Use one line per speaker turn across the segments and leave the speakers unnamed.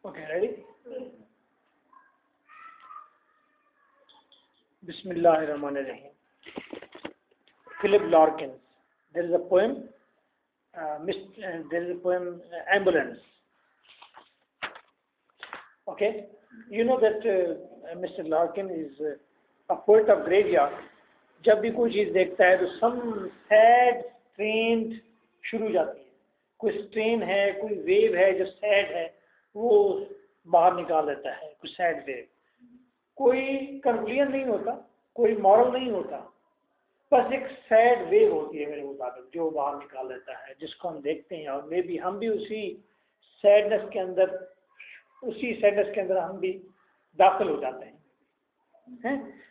Okay, ready? Bismillahirrahmanirrahim. Philip Larkin. There is a poem. Ambulance. Okay, you know that Mr. Larkin is a poet of graveyard. जब भी कोई चीज़ देखता है तो some sad, strained शुरू हो जाती है. कोई स्ट्रेन है, कोई वेव है जो सैड है, वो बाहर निकाल देता है. कोई सैड वेव, कोई कंक्लूजन नहीं होता, कोई मॉरल नहीं होता, बस एक सैड वेव होती है मेरे मुताबिक जो बाहर निकाल देता है, जिसको हम देखते हैं. और मे बी हम भी उसी सैडनेस के अंदर हम भी दाखिल हो जाते हैं.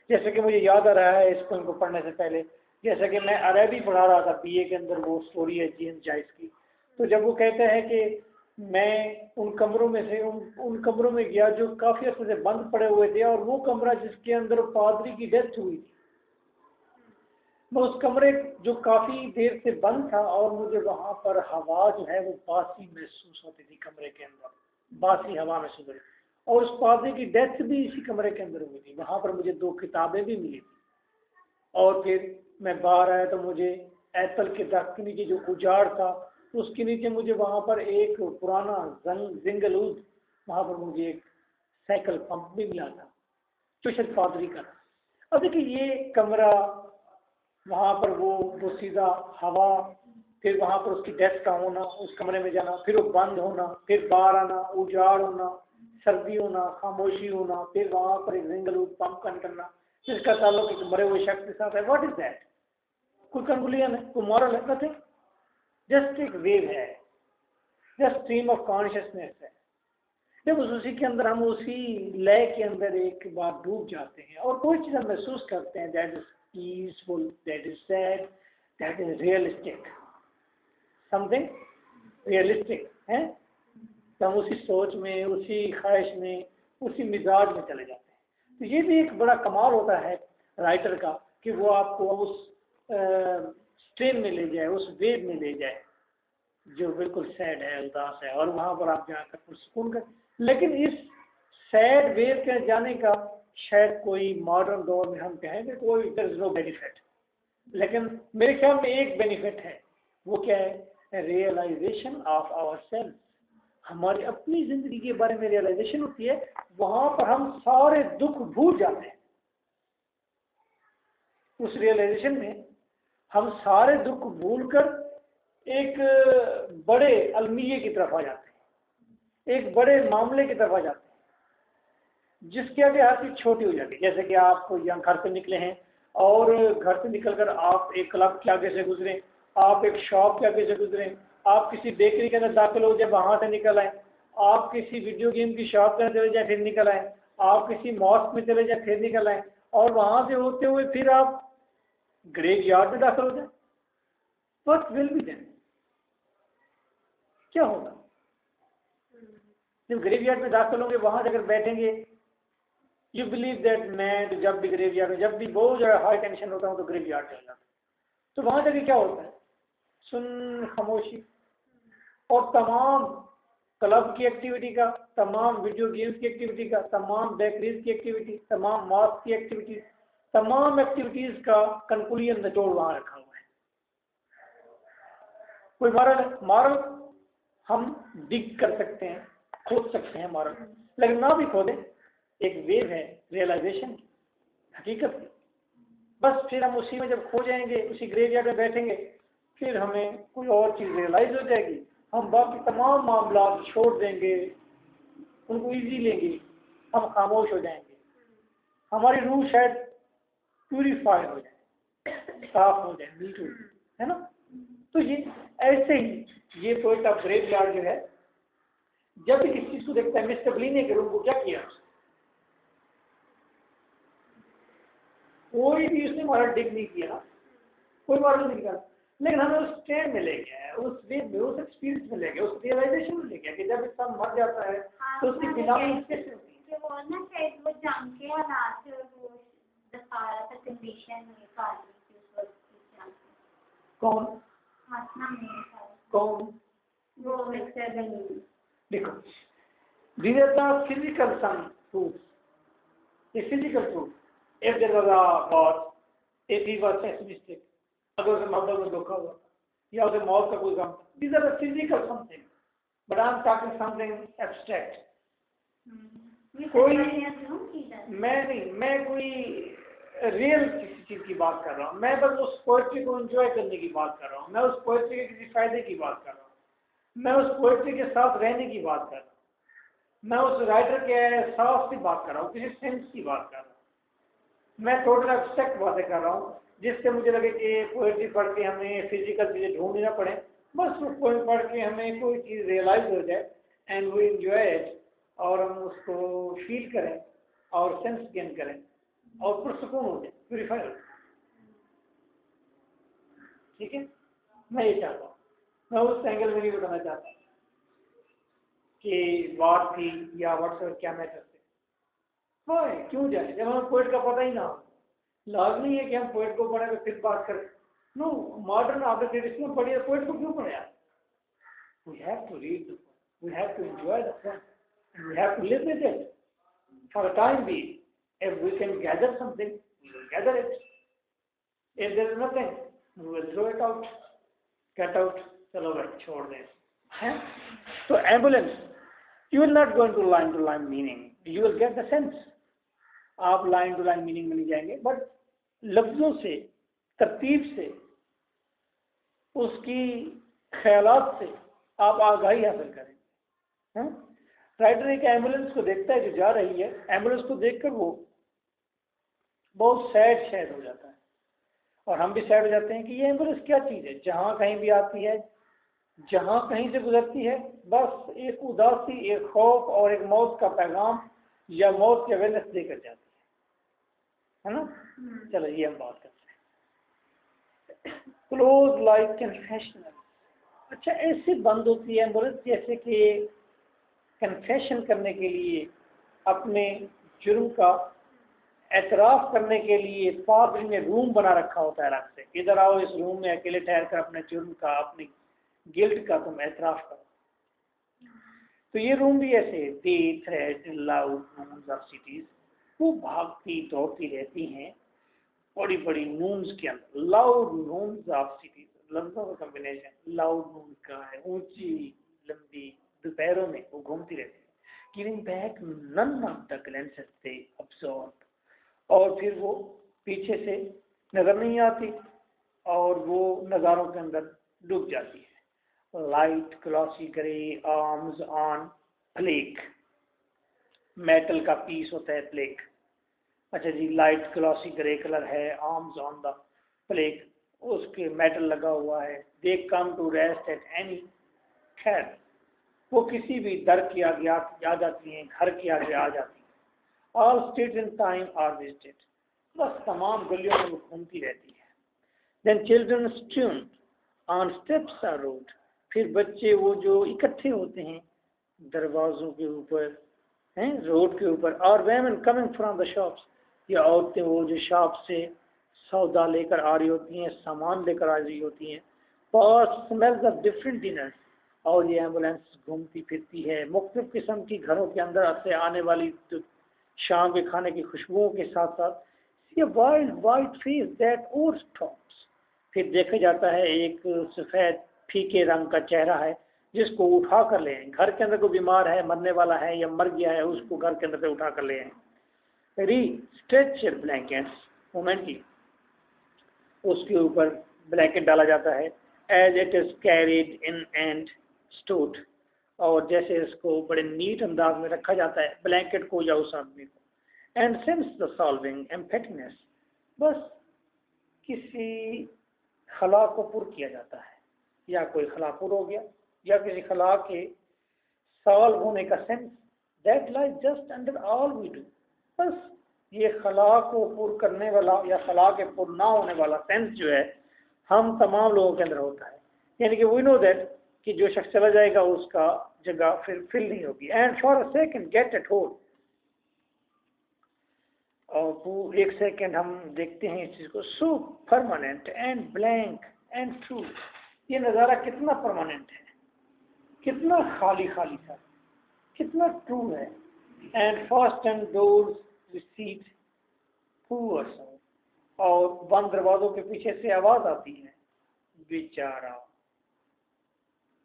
जैसे कि मुझे याद आ रहा है इस पोएम को पढ़ने से पहले, जैसे कि मैं अरबी पढ़ा रहा था बीए के अंदर, वो स्टोरी है जीएन जाइस की. तो जब वो कहते हैं कि मैं उन कमरों में गया जो काफ़ी अर्से से बंद पड़े हुए थे, और वो कमरा जिसके अंदर पादरी की डेथ हुई थी, मैं उस कमरे जो काफ़ी देर से बंद था, और मुझे वहाँ पर हवा जो है वो बासी महसूस होती थी. कमरे के अंदर बासी हवा महसूस होती थी, और उस पादरी की डेथ भी इसी कमरे के अंदर हुई थी. वहाँ पर मुझे 2 किताबें भी मिली थी. और फिर मैं बाहर आया तो मुझे एप्पल के दरख्त के नीचे जो उजाड़ था, उसके नीचे मुझे वहाँ पर एक पुराना जिंगलूद, वहाँ पर मुझे एक साइकिल पंप भी मिला था जो शायद पादरी का था. अब देखिए ये कमरा, वहाँ पर वो सीधा हवा, फिर वहाँ पर उसकी डेथ का होना, उस कमरे में जाना, फिर वो बंद होना, फिर बाहर आना, उजाड़ होना, सर्दी होना, खामोशी होना, फिर वहाँ पर एक जिंगलूद पंप का निकलना जिसका ताल्लुक एक मरे हुए शख्स के साथ है. What is that? कोई कंक्लूजन है, कोई मॉरल है? नथिंग. जस्ट एक वेव है, जस्ट स्ट्रीम ऑफ कॉन्शियसनेस है. जब उसी के अंदर हम उसी लय के अंदर एक बार डूब जाते हैं और कोई चीज़ हम महसूस करते हैं, that is peaceful, that is sad, that is realistic, something realistic है, तो हम उसी सोच में, उसी ख्वाहिश में, उसी मिजाज में चले जाते हैं. तो ये भी एक बड़ा कमाल होता है राइटर का कि वो आपको उस स्ट्रेन में ले जाए, उस वेव में ले जाए जो बिल्कुल सैड है, उदास है, और वहाँ पर आप जाकर पुरसुकून कर. लेकिन इस सैड वेव के जाने का शायद कोई मॉडर्न दौर में हम कहेंगे कोई देयर इज नो बेनिफिट, लेकिन मेरे ख्याल में एक बेनिफिट है. वो क्या है? Realisation of our self. हमारी अपनी जिंदगी के बारे में रियलाइजेशन होती है. वहाँ पर हम सारे दुख भूल जाते हैं. उस रियलाइजेशन में हम सारे दुख भूलकर एक बड़े अलमिये की तरफ आ जाते हैं, एक बड़े मामले की तरफ आ जाते हैं जिसके आगे हर चीज़ छोटी हो जाती है. जैसे कि आप यहाँ घर से निकले हैं, और घर से निकलकर आप एक क्लब के आगे से गुजरे, आप एक शॉप के आगे से गुजरे, आप किसी बेकरी के अंदर दाखिल हो जाए, वहाँ से निकल आए, आप किसी वीडियो गेम की शॉप के अंदर चले जाए, फिर निकल आए, आप किसी मॉस्क में चले जाए, फिर निकल आए, और वहाँ से होते हुए फिर आप ग्रेवयार्ड में दाखिल हो जाए. What will be then? क्या होगा जब ग्रेवयार्ड में दाखिल होंगे? वहाँ जाकर बैठेंगे, यू बिलीव दैट मैं तो जब भी ग्रेवयार्ड में, जब भी बहुत ज़्यादा हाई टेंशन होता हूँ तो ग्रेवयार्ड चल जाता. तो वहाँ जाके क्या होता है? सुन, खामोशी, और तमाम क्लब की एक्टिविटी का, तमाम वीडियो गेम्स की एक्टिविटी का, तमाम बेकरीज की एक्टिविटी, तमाम मॉस्क की एक्टिविटीज, तमाम एक्टिविटीज का कंक्लूजन निचोड़ वहाँ रखा हुआ है. कोई मॉरल हम डिग कर सकते हैं, खोद सकते हैं मॉरल, लेकिन ना भी खोदें, एक वेव है रियलाइजेशन की, हकीकत की. बस फिर हम उसी में जब खो जाएंगे, उसी ग्रेवयार्ड में बैठेंगे, फिर हमें कोई और चीज़ रियलाइज हो जाएगी. हम बाकी तमाम मामला छोड़ देंगे, उनको इजी लेंगे, हम खामोश हो जाएंगे, हमारी रूह शायद प्यूरीफाई हो जाए, साफ हो जाए, नीट हो जाए, है ना. तो ये ऐसे ही ये पोएट ऑफ ग्रेवयार्ड जो है, जब भी किसी चीज को देखता है, मिस्टर ब्ली ने के रूम को क्या किया, कोई भी उसने हमारा डिग नहीं किया, कोई मॉडल नहीं किया, लेकिन हमें उस स्टेट में ले गया, उस वेव में, उस एक्सपीरियंस में ले गया, उस रियलाइजेशन में ले गया कि जब इंसान मर जाता है तो उसकी बिनामी कैसे होती है.
वो ना शायद वो जान के हालात वो दफारा तक कंडीशन में काली की उस वक्त की जान.
कौन?
हाथना में
कौन?
वो मिस्टर बनी.
देखो, These are the physical some proofs. The physical proof. If there was a God, if he was pessimistic, अगर उसे मोहब्बत में धोखा हुआ या उसे मौत का कोई गम, these are the physical something. But I'm talking something abstract. कोई मैं कोई रियल किसी चीज की बात कर रहा हूँ, मैं बस उस पोएट्री को एंजॉय करने की बात कर रहा हूँ, मैं उस पोएट्री के किसी फायदे की बात कर रहा हूँ, मैं उस पोएट्री के साथ रहने की बात कर रहा हूँ, मैं उस राइटर के एहसास की बात कर रहा हूँ, किसी सेंस की बात कर रहा हूँ, मैं टोटल एब्स्ट्रैक्ट बातें कर रहा हूँ, जिससे मुझे लगे कि पोएट्री पढ़ के हमें फिजिकल चीज़ें ढूंढनी ना पड़े, बस वो पोएम पढ़ के हमें कोई चीज़ रियलाइज हो जाए एंड वी एंजॉय इट, और हम उसको फील करें और सेंस गेन करें और पुरसकून हो जाए, प्यूरीफाई हो जाए। ठीक है, मैं ये चाहता हूँ, मैं उस एंगल में नहीं बताना चाहता कि बात थी या व्हाट्सएप क्या मैटर थे। हाँ, क्यों जाए जब हमें पोएट का पता ही ना हो। लाजमी है कि हम पोएट को पढ़े तो फिर बात करें। नो, मॉडर्न आपने ट्रेडिशनल पढ़ी है, पोएट को क्यों पढ़े आप? We have to read the poem, we have to enjoy the poem, we have to live with it for a time being. If we can gather something, we will gather it. If there is nothing, we will throw it out, cut out, चलो भाई छोड़ दें, हैं? तो ambulance, you will not go into line to line meaning, you will get the sense. आप line to line meaning में नहीं जाएंगे, but लफ्जों से, तरतीब से, उसकी ख्यालात से आप आगाही हासिल करेंगे, हैं? राइटर एक एम्बुलेंस को देखता है जो जा रही है, एम्बुलेंस को देखकर वो बहुत सैड हो जाता है, और हम भी सैड हो जाते हैं कि ये एम्बुलेंस क्या चीज़ है, जहाँ कहीं भी आती है, जहाँ कहीं से गुजरती है, बस एक उदासी, एक खौफ और एक मौत का पैगाम या मौत की अवेयरनेस देकर जाती है ना। चलो ये हम बात करते हैं। Close like confessional. अच्छा, ऐसे बंद होती है एम्बुलेंस जैसे कि कन्फेशन करने के लिए, अपने जुर्म का एतराफ़ करने के लिए पादरी ने रूम बना रखा होता है अलग से, इधर आओ इस रूम में अकेले ठहर कर अपने जुर्म का, अपनी गिल्ट का तुम एतराफ़ करो। तो ये रूम भी ऐसे, they thread loud noons of cities, वो भागती दौड़ती रहती हैं बड़ी बड़ी नून्स के अंदर, लाउड नून्स ऑफ सिटीज, लफ्ज़ों का कम्बिनेशन, लाउड नून का है, ऊंची लंबी दोपहरों में वो घूमती रहती है, giving back none of the glances they absorb, और फिर वो पीछे से नजर नहीं आती और वो नज़ारों के अंदर डूब जाती है। Light glossy grey arms on plaque, metal का पीस होता है प्लेक। अच्छा जी, लाइट ग्लॉसी ग्रे कलर है, आर्म्स ऑन द प्लेक, उसके मेटल लगा हुआ है। They come to rest at any, खैर वो किसी भी दर के आगे आ जाती हैं, घर के आगे आ जाती हैं। All streets in time are visited, बस तमाम गलियों में वो घूमती रहती है। Then children strewn on steps are rode, फिर बच्चे वो जो इकट्ठे होते हैं दरवाज़ों के ऊपर, हैं रोड के ऊपर, और women coming from the shops, या औरतें वो जो शॉप से सौदा लेकर आ रही होती हैं, सामान लेकर आ रही होती हैं। Past smells of different dinners, और ये एम्बुलेंस घूमती फिरती है मुख्तलिफ किस्म की घरों के अंदर से आने वाली शाम के खाने की खुशबुओं के साथ साथ। ये wild white face that over tops, फिर देखा जाता है एक सफ़ेद फीके रंग का चेहरा है जिसको उठा कर ले आए। घर के अंदर कोई बीमार है, मरने वाला है या मर गया है, उसको घर के अंदर से उठा कर ले आए। री स्ट्रेचर ब्लैंकेट्स, मोमेंटली उसके ऊपर ब्लैंकेट डाला जाता है, as it is carried in and stored, और जैसे इसको बड़े नीट अंदाज में रखा जाता है ब्लैंकेट को या उस आदमी को। एंड सिंस द सॉल्विंग एम्फेटिनेस, बस किसी खला को पुर किया जाता है, या कोई खला पुर हो गया या किसी खला के सॉल्व होने का sense, that lies just under all we do, बस ये खला को पुर करने वाला या खला के पुर ना होने वाला सेंस जो है हम तमाम लोगों के अंदर होता है। यानी कि वी नो दैट कि जो शख्स चला जाएगा उसका जगह फिर फिल नहीं होगी। And for a second get at hold, और वो एक सेकंड हम देखते हैं इस चीज़ को, सो permanent and blank and true, ये नज़ारा कितना परमानेंट है, कितना खाली खाली सा, कितना ट्रू है। And first and doors receipt poor soul, और बंद दरवाजों के पीछे से आवाज आती है, बेचारा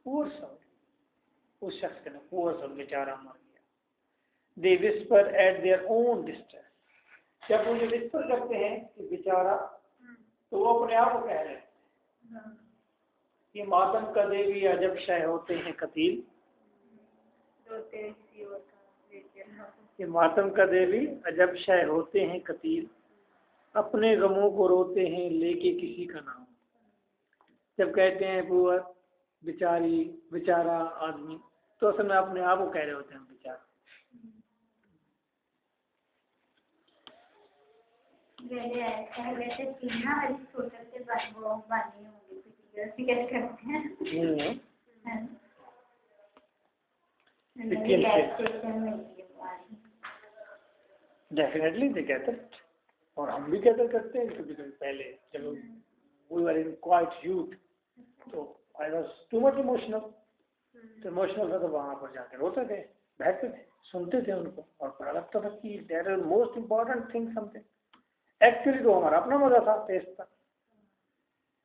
पुअर सोल। उस शख्स का नाम पुअर सोल, बेचारा मर गया। They whisper at their own distress, जब मुझे विस्पर करते हैं कि बेचारा, तो वो अपने आप को कह रहे हैं ये मातम कदे भी अजब शय होते हैं कतील, ये मातम कदे भी अजब शय होते हैं कतील, अपने गमों को रोते हैं लेके किसी का नाम। जब कहते हैं पुअर, बेचारी, बेचारा आदमी, तो असल में अपने आप को कह रहे होते हैं बेचारा।
वैसे ना अरिस्टोटल से बनी होंगी, कैसे करते हैं?
डेफिनेटली दे कहते, और हम भी कहते करते हैं कभी कभी। पहले चलो we were in quite youth, तो I was too much emotional, तो इमोशनल था, तो वहाँ पर जाकर रोते थे, बैठते थे, सुनते थे उनको, और पता लगता था कि that is most important thing something. Actually तो हमारा अपना मजा था, टेस्ट था,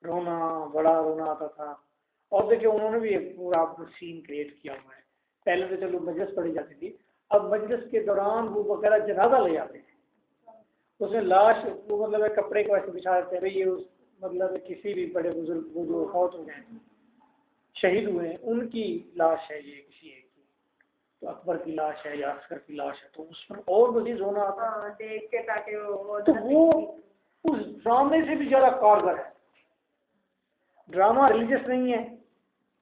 रोना, बड़ा रोना आता था। और देखिए उन्होंने भी एक पूरा सीन क्रिएट किया हुआ है। पहले तो चलो मजलिस पढ़ी जाती थी, अब मजलिस के दौरान वो वगैरह जनाजा ले जाते हैं, उसमें लाश, वो मतलब कपड़े को ऐसे बिछा देते हैं, भाई ये मतलब किसी भी बड़े बुजुर्ग वो जो फौत हो गए, शहीद हुए हैं, उनकी लाश है ये किसी एक की, तो अकबर की लाश है या अस्कर की लाश है, तो उसमें और मजीद रोना आता
देख के, ताकि
तो वो उस ड्रामे से भी ज्यादा कारगर है। ड्रामा रिलीजियस नहीं है।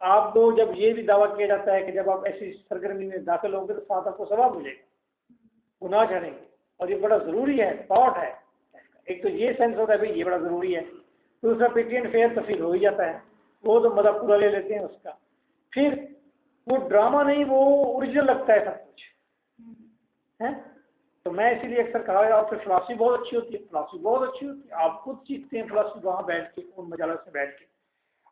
आपको जब ये भी दावा किया जाता है कि जब आप ऐसी सरगर्मी में दाखिल होंगे तो साथ आपको सवाब मिलेगा, गुनाह झड़ेंगे, और ये बड़ा ज़रूरी है, थॉट है। एक तो ये सेंस होता है भाई ये बड़ा ज़रूरी है, दूसरा पिटी एंड फेयर तो फिर हो ही जाता है, वो तो मज़ा पूरा ले लेते हैं उसका। फिर वो ड्रामा नहीं, वो ओरिजिनल लगता है सब कुछ है। तो मैं इसीलिए अक्सर कहा, आपकी फिलॉसफी बहुत अच्छी होती है, फिलॉसफी बहुत अच्छी होती है, आप खुद सीखते हैं फिलॉसफी वहाँ बैठ के, उन मजालत से बैठ के।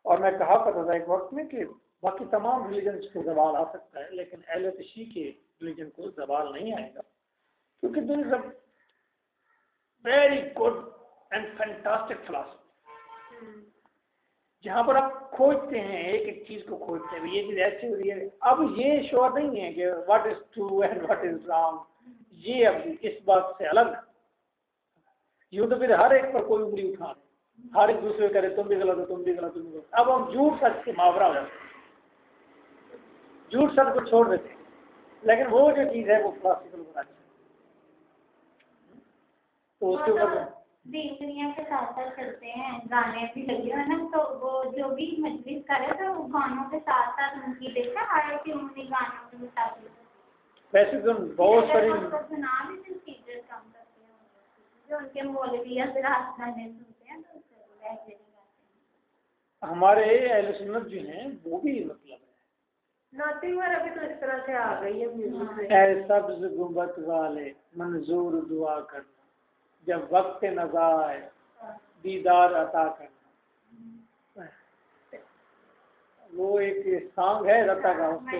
और मैं कहा करता था एक वक्त में कि बाकी तमाम रिलीजन को जवाल आ सकता है, लेकिन अहले तशी के रिलीजन को जवाल नहीं आएगा, क्योंकि this is a very good and fantastic philosophy, जहाँ पर आप खोजते हैं, एक एक चीज को खोजते हैं, ये चीज ऐसी हो रही है। अब ये श्योर नहीं है कि what is true and what is wrong, ये अब इस बात से अलग। यूं तो फिर हर एक पर कोई उंगली उठा, हर एक दूसरे करे तुम भी गलत हो, तुम भी गलत, तुम भी गलत। अब हम झूठ सच के मुहावरा हो जाते हैं, झूठ सच को छोड़ देते हैं, लेकिन वो जो चीज है वो क्लासिकल बनानी है, तो उसके ऊपर
दीन दुनिया के साथ साथ चलते हैं, गाने भी लगे हुए ना, तो वो जो भी मजलिस करे तो वो गानों के साथ साथ उनकी देखा है कि उन्हीं गानों के मुताबिक
वैसे तो बहुत सारी
सुना भी चीजें काम करते हैं, जो उनके मौलवी या फिर गाने सुनते हैं तो वैसे नहीं गाते।
हमारे अहले सुन्नत जो हैं वो भी मतलब है
नथिंग और अभी तो इस तरह से आ गई है म्यूजिक में।
ऐ सब्ज़ गुंबद वाले मंजूर दुआ करना, जब वक्त नज़ा आए दीदार अता करना। वो एक सॉन्ग है रत्ता का, उसके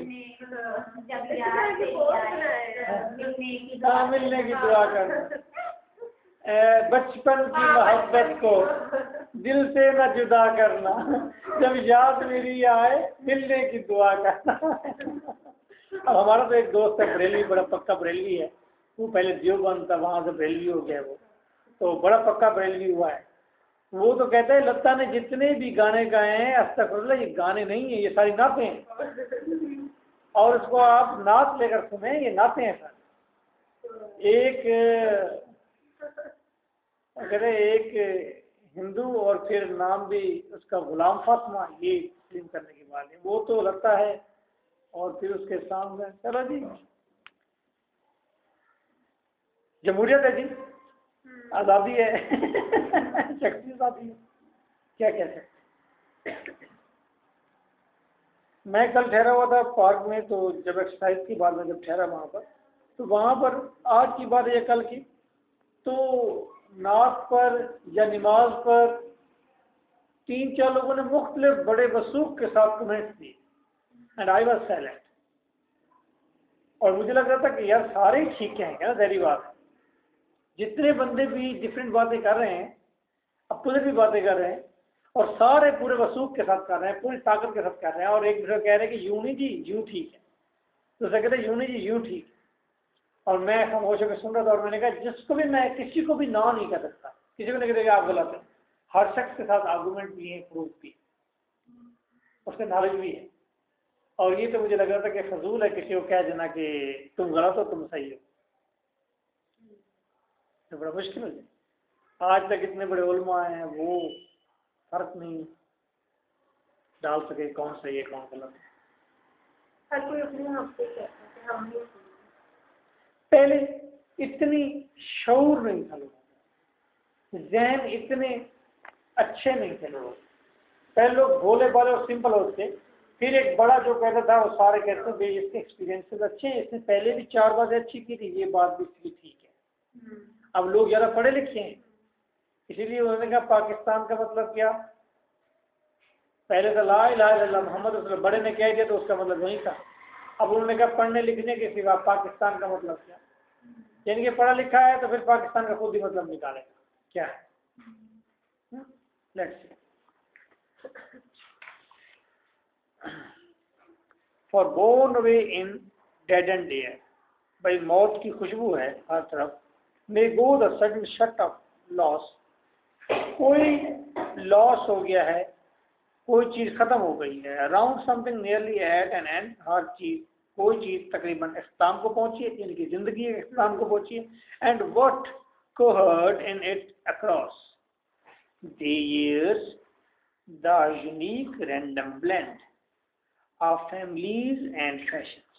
मिलने की दुआ करना, बचपन की मोहब्बत को दिल से न जुदा करना, जब याद मेरी आए मिलने की दुआ करना। अब हमारा तो एक दोस्त है बरेलवी, बड़ा पक्का बरेलवी है, वो पहले देवबंद था, वहाँ से बरेलवी हो गया, वो तो बड़ा पक्का बरेलवी हुआ है। वो तो कहता है लता ने जितने भी गाने गाए हैं अस्तगफुरुल्लाह, ये गाने नहीं है, ये सारी नातें हैं, और उसको आप नात लेकर सुने, ये नातें हैं सर। एक हिंदू और फिर नाम भी उसका गुलाम फातिमा, ये फिल्म करने के बाद है, वो तो लगता है, और फिर उसके सामने चलो जी जमहूरियत है जी, आज़ादी है, शख्सी आज़ादी है, क्या कह सकते। मैं कल ठहरा हुआ था पार्क में, तो जब एक्सरसाइज की बात में जब ठहरा वहाँ पर, तो वहाँ पर आज की बात या कल की, तो नात पर या नमाज पर 3-4 लोगों ने मुख्तलिफ बड़े वसूख के साथ कमेंट्स दिए, एंड आई वाज साइलेंट। और मुझे लग रहा था कि यार सारे ही ठीक हैं क्या, जहरी बात है। जितने बंदे भी डिफरेंट बातें कर रहे हैं, अपने भी बातें कर रहे हैं, और सारे पूरे वसूख के साथ कर रहे हैं, पूरी ताकत के साथ कर रहे हैं, और एक दूसरे कह रहे हैं कि यूं नहीं जी यूं ठीक है, दूसरा कहते हैं यूं नहीं जी यूं ठीक है। और मैं खामोश होकर सुन रहा था, और मैंने कहा जिसको भी, मैं किसी को भी ना नहीं कर सकता, किसी को नहीं कहेगा आप गलत है। हर शख्स के साथ आर्गूमेंट भी है, प्रूफ भी है, उसका नॉलेज भी है। और ये तो मुझे लग रहा था कि फजूल है किसी को कह देना कि तुम गलत हो तुम सही हो, तो बड़ा मुश्किल हो जाए। आज तक इतने बड़े उलमा आए हैं, वो फर्क नहीं डाल सके कौन सही है कौन गलत है।
हर कोई अपने आप से कहता है कि हम नहीं।
पहले इतनी शऊर नहीं था लोगों, जहन इतने अच्छे नहीं थे लोग। पहले लोग भोले भाले और सिंपल होते, फिर एक बड़ा जो कहता था वो सारे कहते थे इसके एक्सपीरियंसेस अच्छे हैं, इसने पहले भी 4 बातें अच्छी की थी, ये बात भी ठीक है। अब लोग ज़्यादा पढ़े लिखे हैं, इसीलिए उन्होंने कहा पाकिस्तान का मतलब क्या। पहले तो ला इलाहा इल्लल्लाह मोहम्मद रसूलुल्लाह, बड़े ने कह दिया तो उसका मतलब वही था। अब उन्होंने कहा पढ़ने लिखने के सिवा पाकिस्तान का मतलब क्या, यानी कि पढ़ा लिखा है तो फिर पाकिस्तान का खुद ही मतलब निकालेगा क्या है। Let's see. For borne away in dead end air, भाई मौत की खुशबू है हर तरफ। May go the sudden shut off loss, कोई लॉस हो गया है, कोई चीज़ ख़त्म हो गई है। Around something nearly at an end, हर चीज़ कोई चीज़ तकरीबन इख्तिताम को पहुंची है, यानी कि ज़िंदगी इख्तिताम को पहुंची है। And what cohered in it across the years, the unique random blend of families and fashions.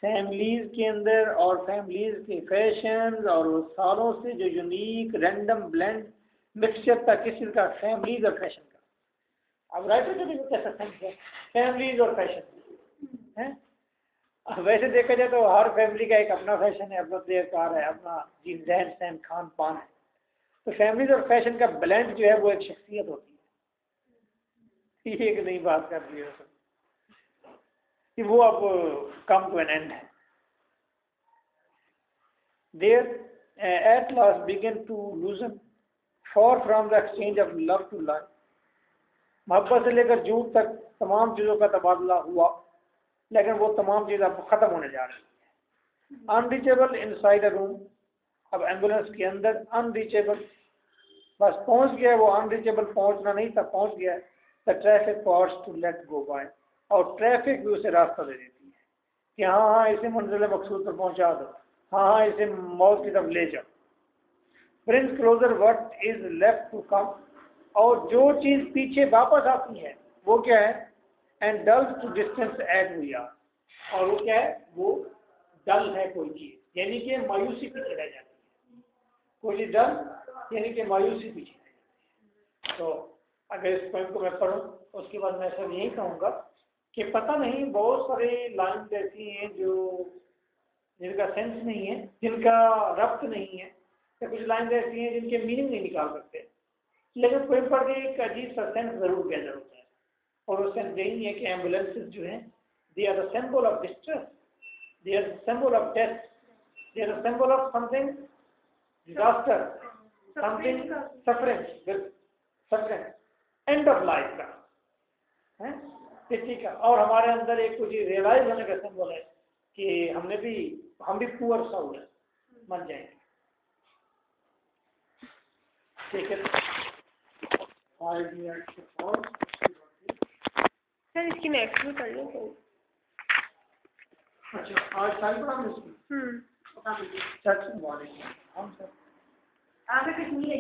Families के अंदर और फैमिलीज के फैशंस, और वो सालों से जो यूनिक रैंडम ब्लेंड मिक्सचर था किस चीज़ का, फैमिलीज और फैशन का। अब राइटर को कैसा सेंस है फैमिलीज और फैशन है। वैसे देखा जाए तो हर फैमिली का एक अपना फैशन है, अपना तरीक़ाकार है, अपना जीन रहन सहन खान पान है। तो फैमिलीज और फैशन का ब्लेंड जो है वो एक शख्सियत होती है। ये एक नई बात कर दी है कि वो अब कम टू एन एंड है। There at last began to loosen for from the exchange of love to life, मोहब्बत से लेकर झूठ तक तमाम चीज़ों का तबादला हुआ, लेकिन वो तमाम चीज़ अब ख़त्म होने जा रही है। अनरीचेबल इनसाइड अ रूम, अब एम्बुलेंस के अंदर अनरीचेबल, बस पहुंच गया वो, अनरीचेबल पहुंचना नहीं था, पहुंच गया। The traffic pots to let go by, और ट्रैफिक भी उसे रास्ता दे देती है कि हाँ हाँ इसे मंजिल मकसूद पर पहुंचा दो, हाँ हाँ इसे मौत की तरफ ले जाओ। Brings closer what is left to come, और जो चीज़ पीछे वापस आती है वो क्या है, and dulls to distance at we are, और वो क्या है, वो डल है कोई चीज़, यानी कि मायूसी पीछे रह जाती है। कोई चीज़ डल यानी कि मायूसी पीछे रह जाती है। तो अगर इस पॉइंट को मैं पढ़ूँ उसके बाद मैं सब यही कहूँगा कि पता नहीं बहुत सारे लाइन ऐसी हैं जो जिनका सेंस नहीं है, जिनका रब्त नहीं है, या कुछ लाइन ऐसी हैं जिनके मीनिंग नहीं निकाल सकते, लेकिन पोइम पढ़ के एक अजीब सा सेंस जरूर गैदर होता है। और वो सेंस यही है कि एम्बुलेंसेज जो हैं, they are the symbol of distress, they are the symbol of death, they are the symbol of something disaster, something suffering, suffering end of life का है, किसी का। और हमारे अंदर एक कुछ रियलाइज होने का सिंबल है कि हम भी पुअर साउल है, मर जाएंगे। ठीक है,
सर इसकी नेक्स्ट भी कर लो।
अच्छा आज सारी पढ़ा इसकी।
हम्म।
सर
आगे कितनी है?